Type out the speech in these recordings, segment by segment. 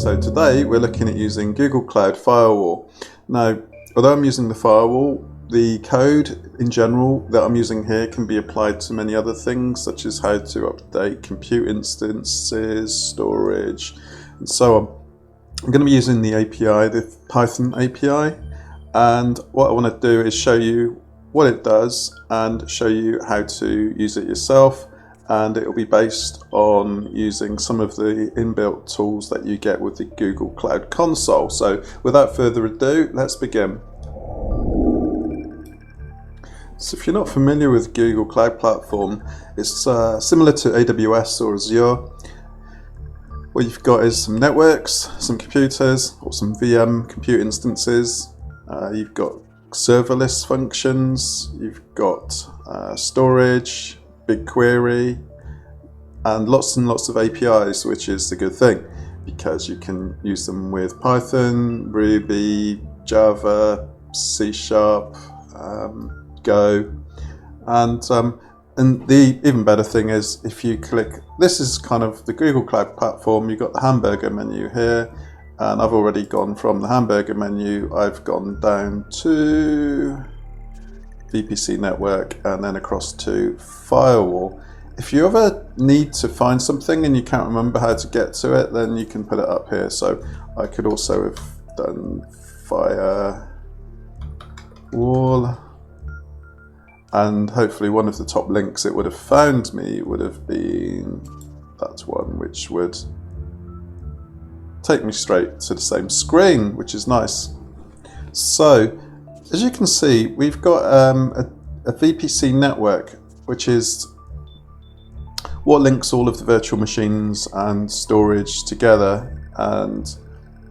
So today we're looking at using Google Cloud Firewall. Now, although I'm using the firewall, the code in general that I'm using here can be applied to many other things, such as how to update compute instances, storage, and so on. I'm going to be using the API, the Python API, and what I want to do is show you what it does and show you how to use it yourself. And it will be based on using some of the inbuilt tools that you get with the Google Cloud Console. So without further ado, let's begin. So if you're not familiar with Google Cloud Platform, it's similar to AWS or Azure. What you've got is some networks, some computers, or some VM compute instances. You've got serverless functions, you've got storage, BigQuery, and lots of APIs, which is a good thing because you can use them with Python, Ruby, Java, C#, Go, and the even better thing is if you click, this is kind of the Google Cloud Platform. You've got the hamburger menu here, and I've already gone from the hamburger menu, I've gone down to VPC network and then across to firewall. If you ever need to find something and you can't remember how to get to it, then you can put it up here. So I could also have done firewall, and hopefully one of the top links it would have found me would have been that one, which would take me straight to the same screen, which is nice. So as you can see, we've got a VPC network, which is what links all of the virtual machines and storage together, and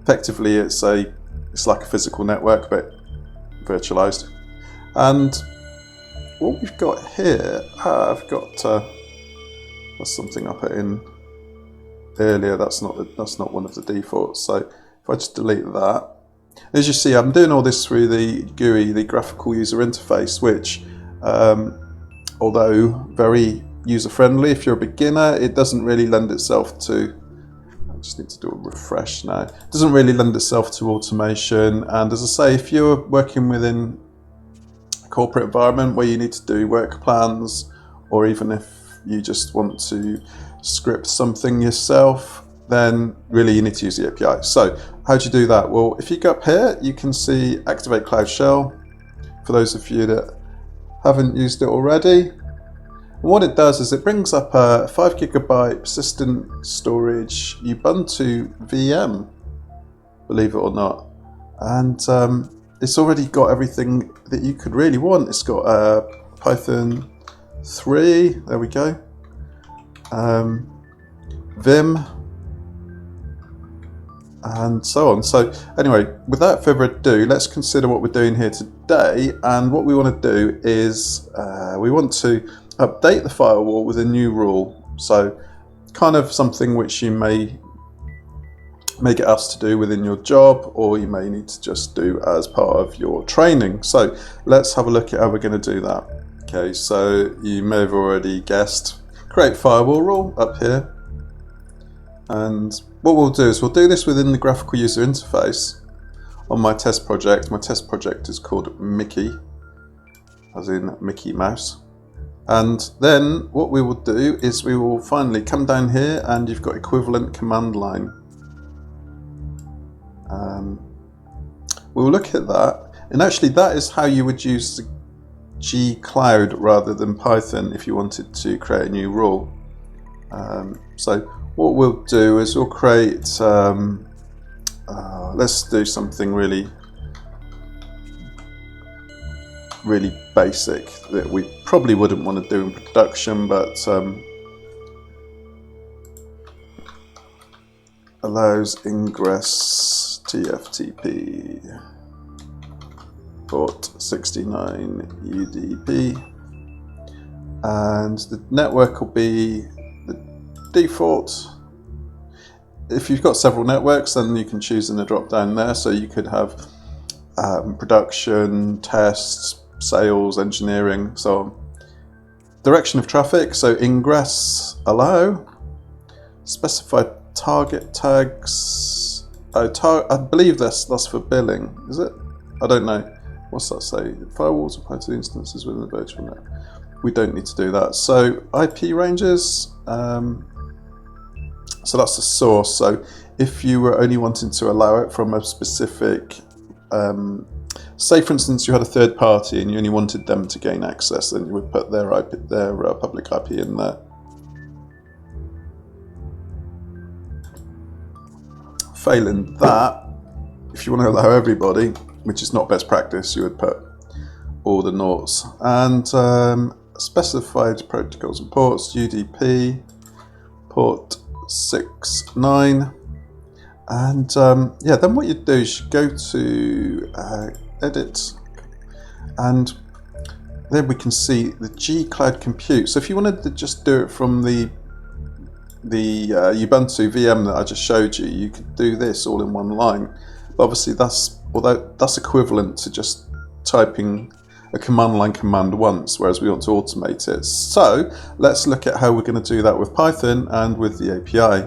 effectively it's like a physical network but virtualized. And what we've got here, I've got that's something I put in earlier. That's not one of the defaults. So if I just delete that. As you see, I'm doing all this through the GUI, the graphical user interface, which, although very user-friendly, if you're a beginner, it doesn't really lend itself to, I just need to do a refresh now, it doesn't really lend itself to automation. And as I say, if you're working within a corporate environment where you need to do work plans, or even if you just want to script something yourself, then really you need to use the API. So how do you do that? Well, if you go up here, you can see Activate Cloud Shell, for those of you that haven't used it already. And what it does is it brings up a 5 GB persistent storage Ubuntu VM, believe it or not. And it's already got everything that you could really want. It's got Python 3, there we go, Vim, and so on. So anyway, without further ado, let's consider what we're doing here today. And what we want to do is we want to update the firewall with a new rule. So kind of something which you may get asked to do within your job, or you may need to just do as part of your training. So let's have a look at how we're going to do that. Okay, so you may have already guessed, create firewall rule up here. And what we'll do is we'll do this within the graphical user interface on my test project. My test project is called Mickey, as in Mickey Mouse. And then what we will do is we will finally come down here, and you've got equivalent command line. We'll look at that, and actually that is how you would use the gcloud rather than Python if you wanted to create a new rule. So what we'll do is we'll create, let's do something really basic that we probably wouldn't want to do in production, but allows ingress TFTP port 69 UDP, and the network will be the default. If you've got several networks, then you can choose in the drop down there. So you could have production, tests, sales, engineering, so on. Direction of traffic, so ingress allow, specify target tags, I believe that's for billing, is it? I don't know. What's that say? Firewalls apply to instances within the virtual network. We don't need to do that. So IP ranges, so that's the source. So if you were only wanting to allow it from a specific, say for instance you had a third party and you only wanted them to gain access, then you would put their IP, their public IP in there. Failing that, if you want to allow everybody, which is not best practice, you would put all the noughts. And specified protocols and ports, UDP, port 69. And yeah, then what you do is you go to edit, and then we can see the gcloud compute. So if you wanted to just do it from the Ubuntu VM that I just showed you, you could do this all in one line. But obviously that's equivalent to just typing a command line command once, whereas we want to automate it. So let's look at how we're going to do that with Python and with the API.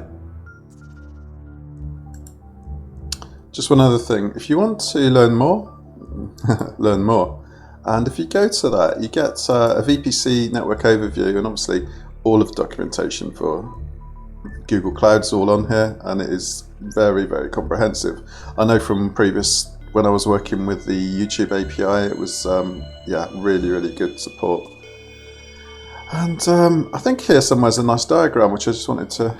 Just one other thing, if you want to learn more, learn more. And if you go to that, you get a VPC network overview, and obviously all of the documentation for Google Cloud's all on here, and it is very, very comprehensive. I know from previous, when I was working with the YouTube API, it was yeah, really, really good support. And I think here somewhere is a nice diagram which I just wanted to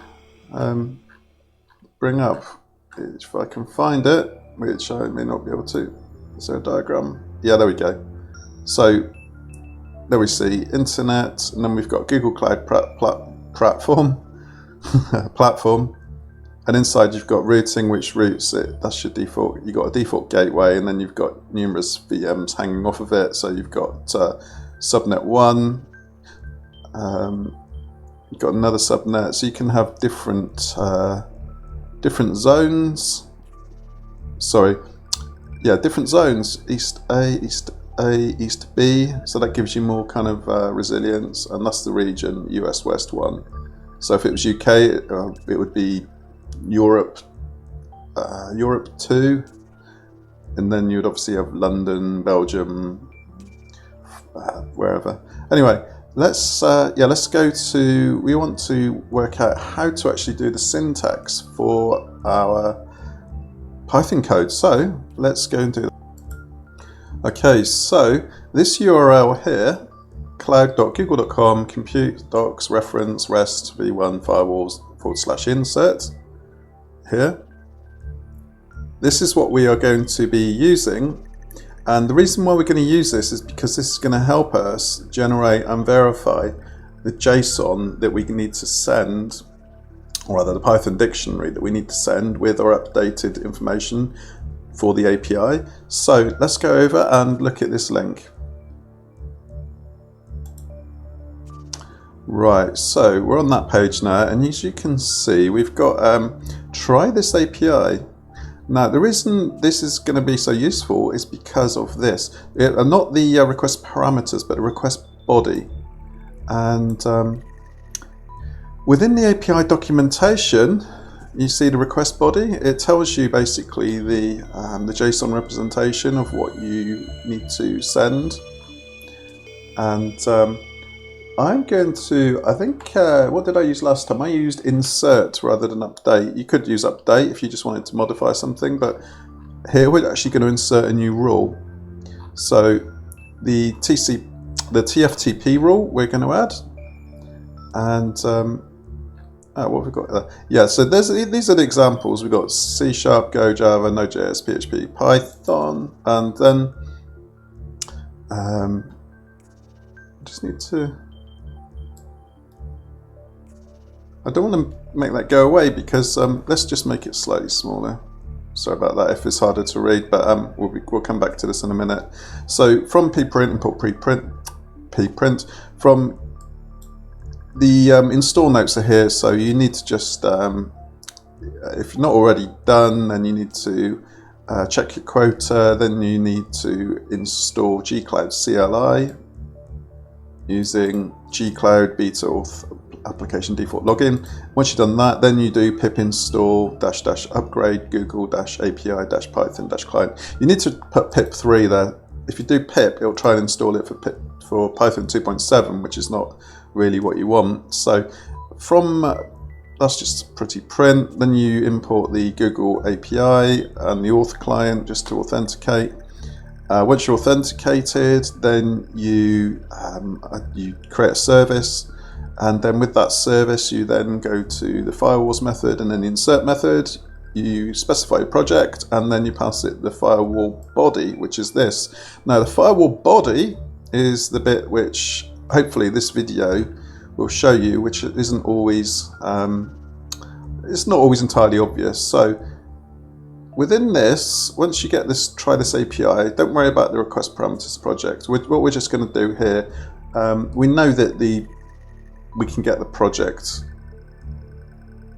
bring up, if I can find it, which I may not be able to. Is there a diagram? Yeah, there we go. So there we see internet, and then we've got Google Cloud platform, and inside you've got routing, which routes it. That's your default. You've got a default gateway, and then you've got numerous VMs hanging off of it. So you've got subnet 1, you've got another subnet, so you can have different zones. Sorry, yeah, different zones. East A, East B. So that gives you more kind of resilience, and that's the region, US West 1. So if it was UK, it would be Europe 2, and then you would obviously have London, Belgium, wherever. Anyway, let's go to, we want to work out how to actually do the syntax for our Python code. So let's go and do that. Okay, so this URL here, cloud.google.com, compute docs reference rest v1 firewalls /insert here. This is what we are going to be using, and the reason why we're going to use this is because this is going to help us generate and verify the JSON that we need to send, or rather the Python dictionary that we need to send with our updated information for the API. So let's go over and look at this link. Right, so we're on that page now, and as you can see, we've got try this API. Now, the reason this is going to be so useful is because of this. Not the request parameters, but the request body. And within the API documentation, you see the request body. It tells you basically the JSON representation of what you need to send. And I'm going to, I think, what did I use last time? I used insert rather than update. You could use update if you just wanted to modify something, but here we're actually going to insert a new rule. So the TFTP rule we're going to add, and what have we got there? Yeah, so these are the examples. We've got C#, Go, Java, Node.js, PHP, Python, and then just need to, I don't want to make that go away because let's just make it slightly smaller. Sorry about that if it's harder to read, but we'll come back to this in a minute. So from pprint, import pprint. From the install notes are here, so you need to just, if you're not already done, then you need to check your quota, then you need to install gcloud CLI using gcloud beta auth application default login. Once you've done that, then you do pip install -- upgrade google -api -python -client. You need to put pip 3 there. If you do pip, it'll try and install it for Python 2.7, which is not really what you want. So from that's just pretty print. Then you import the Google API and the auth client just to authenticate. Once you're authenticated, then you create a service, and then with that service you then go to the firewalls method and then the insert method. You specify a project and then you pass it the firewall body, which is this. Now the firewall body is the bit which hopefully this video will show you, which isn't always it's not always entirely obvious. So within this, once you get this, try this API, don't worry about the request parameters project. What we're just going to do here, we know that we can get the project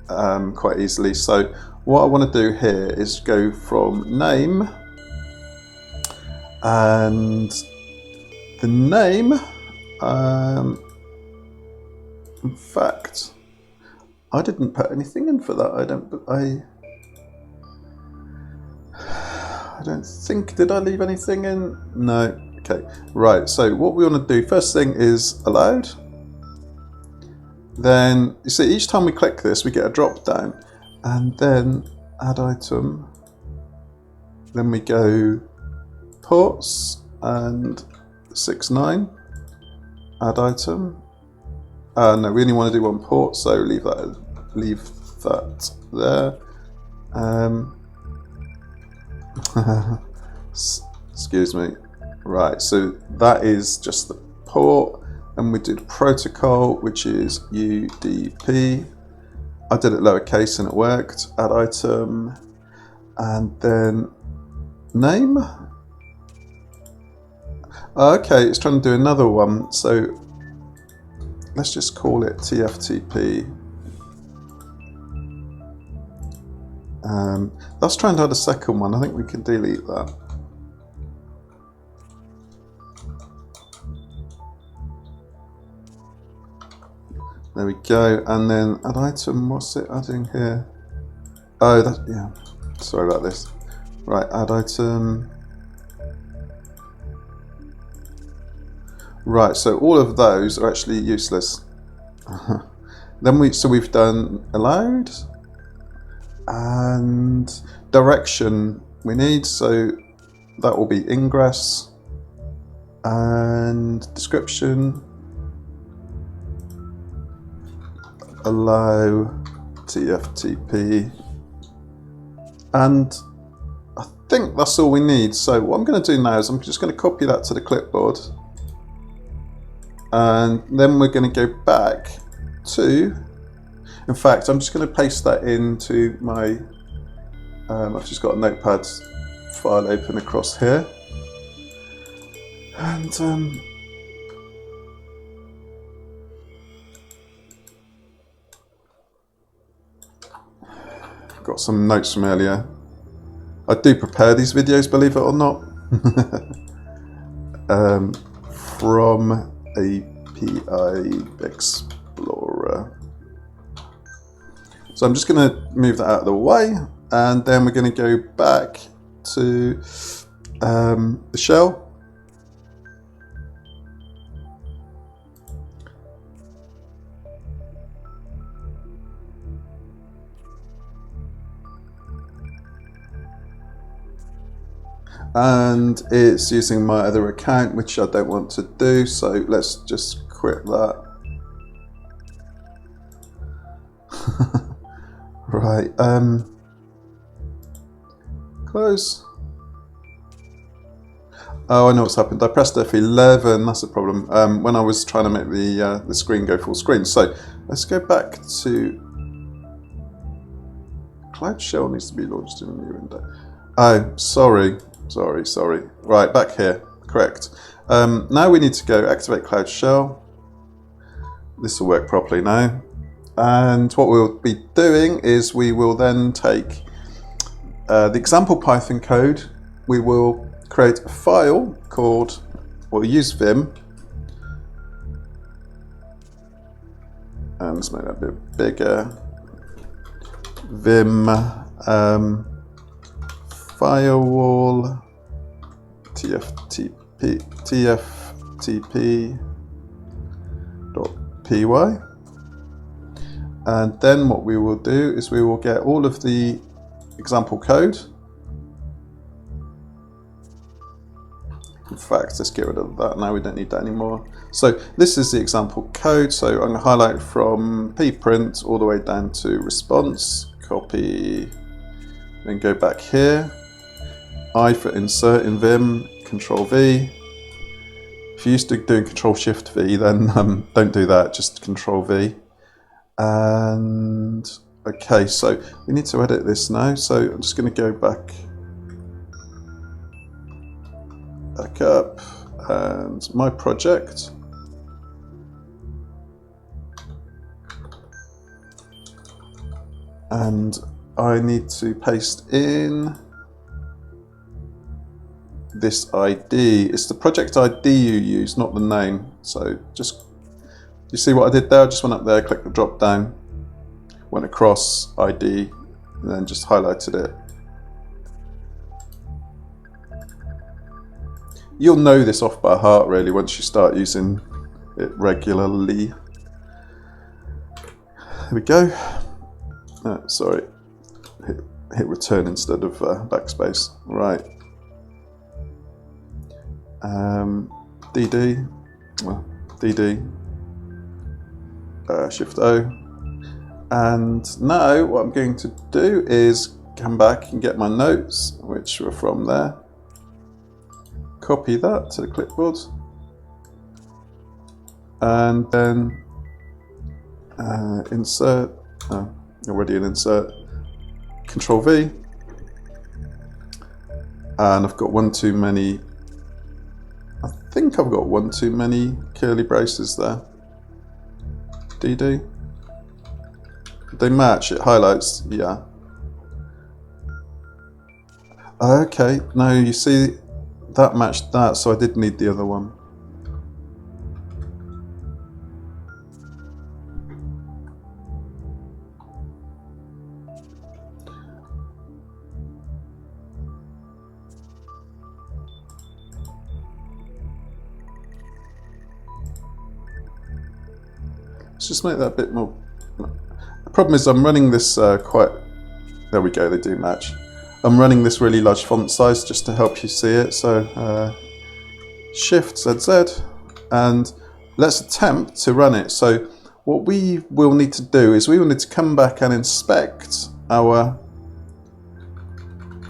quite easily. So what I want to do here is go from name, and the name, in fact, I didn't put anything in for that. I don't think, did I leave anything in? No. Okay, right, so what we want to do, first thing is allowed. Then you see each time we click this we get a drop down, and then add item, then we go ports and 6.9, add item. No, we only want to do one port, so leave that there. Excuse me. Right, so that is just the port, and we did protocol, which is UDP. I did it lowercase and it worked. Add item, and then name. Okay, it's trying to do another one, so let's just call it TFTP. That's trying to add a second one. I think we can delete that. There we go, and then add item. What's it adding here? Oh, that, yeah. Sorry about this. Right, add item. Right, so all of those are actually useless. Then we've done allowed and direction we need, so that will be ingress, and description, allow TFTP, and I think that's all we need. So what I'm going to do now is I'm just going to copy that to the clipboard, and then we're going to go back to, in fact, I'm just going to paste that into my, I've just got a notepad file open across here, and got some notes from earlier. I do prepare these videos, believe it or not, from API Explorer. So I'm just going to move that out of the way, and then we're going to go back to the shell. And it's using my other account, which I don't want to do, so let's just quit that. Right, close. Oh, I know what's happened. I pressed F11, that's a problem, when I was trying to make the screen go full screen. So let's go back to Cloud Shell needs to be launched in a new window. Oh, sorry. Right, back here, correct. Now we need to go activate Cloud Shell. This will work properly now. And what we'll be doing is we will then take the example Python code. We will create a file called, we'll use Vim. and let's make that a bit bigger. Vim firewall tftp.py, and then what we will do is we will get all of the example code. In fact, let's get rid of that now, we don't need that anymore. So this is the example code, so I'm going to highlight from pprint all the way down to response, copy, then go back here, I for insert in Vim, Control V. If you're used to doing Control Shift V, then don't do that, just Control V. And okay, so we need to edit this now, so I'm just going to go back up, and my project, and I need to paste in this ID. It's the project ID you use, not the name. So just, you see what I did there? I just went up there, clicked the drop down, went across ID, and then just highlighted it. You'll know this off by heart really once you start using it regularly. There we go. Sorry, hit return instead of backspace. Right. DD, Shift O. And now what I'm going to do is come back and get my notes, which were from there. Copy that to the clipboard, and then insert, already an insert, Control V, and I've got one too many, I think I've got one too many curly braces there. DD, they match, it highlights, yeah. Okay, now you see that matched that, so I did need the other one. Let's just make that a bit more. The problem is I'm running this quite, there we go, they do match. I'm running this really large font size just to help you see it, so Shift ZZ, and let's attempt to run it. So what we will need to do is we will need to come back and inspect our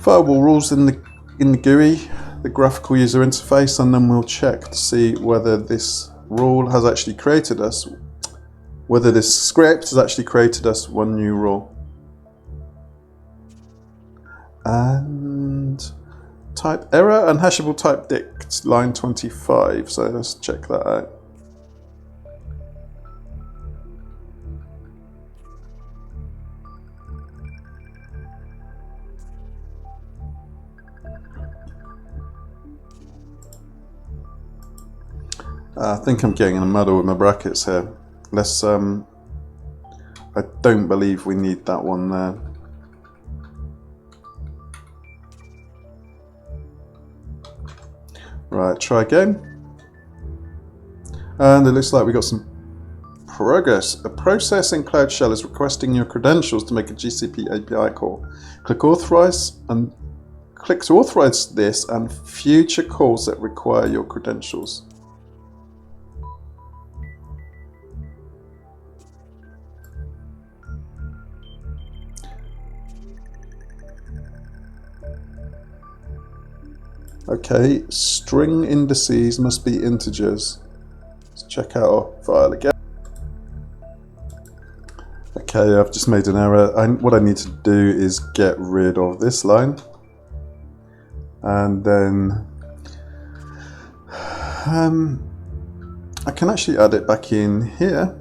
firewall rules in the GUI, the graphical user interface, and then we'll check to see whether this rule has actually created us, whether this script has actually created us one new rule. And type error, unhashable type dict, line 25. So let's check that out. I think I'm getting in a muddle with my brackets here. Let's, I don't believe we need that one there. Right, try again. And it looks like we got some progress. A process in Cloud Shell is requesting your credentials to make a GCP API call. Click authorize and click to authorize this and future calls that require your credentials. Okay, string indices must be integers. Let's check out our file again. Okay, I've just made an error. What I need to do is get rid of this line. And then I can actually add it back in here.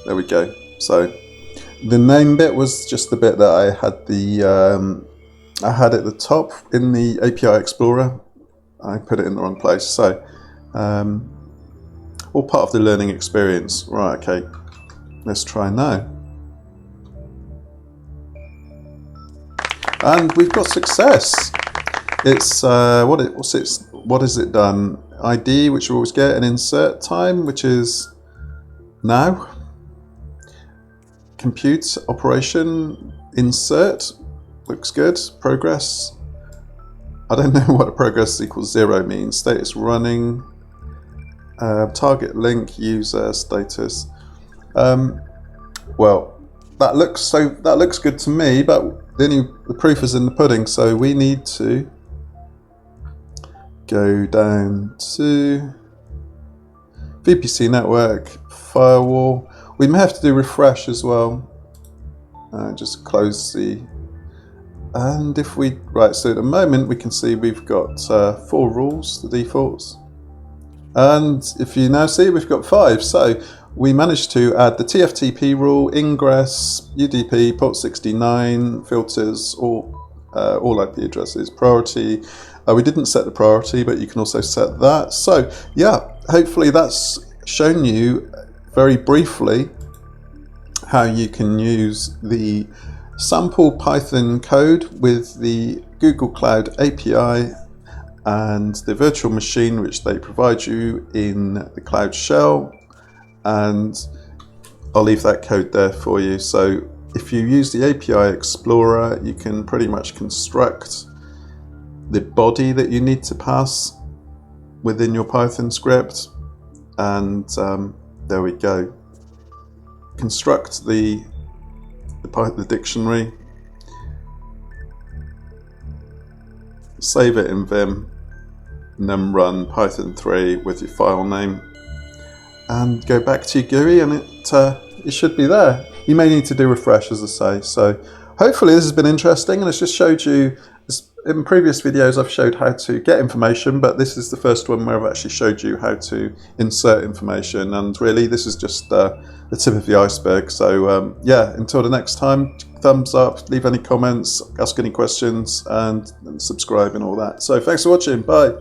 there we go. So the name bit was just the bit that I had I had at the top in the API Explorer. I put it in the wrong place. So all part of the learning experience. Right, okay, let's try now. And we've got success. It's what is it done? ID, which we always get, and insert time, which is now. Compute operation insert looks good. Progress. I don't know what a progress equals 0 means. Status running. Target link user status. Well, that looks good to me, but the proof is in the pudding. So we need to go down to VPC network, firewall. We may have to do refresh as well. Just close the, and if we, right, so at the moment we can see we've got 4 rules, the defaults. And if you now see, we've got 5. So we managed to add the TFTP rule, ingress, UDP, port 69, filters, all IP addresses, priority. We didn't set the priority, but you can also set that. So yeah, hopefully that's shown you very briefly how you can use the sample Python code with the Google Cloud API and the virtual machine which they provide you in the Cloud Shell, and I'll leave that code there for you. So if you use the API Explorer, you can pretty much construct the body that you need to pass within your Python script, and there we go. Construct the dictionary, save it in Vim, and then run Python 3 with your file name, and go back to your GUI, and it should be there. You may need to do refresh, as I say. So hopefully this has been interesting, and it's just showed you. In previous videos I've showed how to get information, but this is the first one where I've actually showed you how to insert information, and really this is just the tip of the iceberg. So yeah, until the next time, thumbs up, leave any comments, ask any questions, and subscribe and all that. So thanks for watching, bye.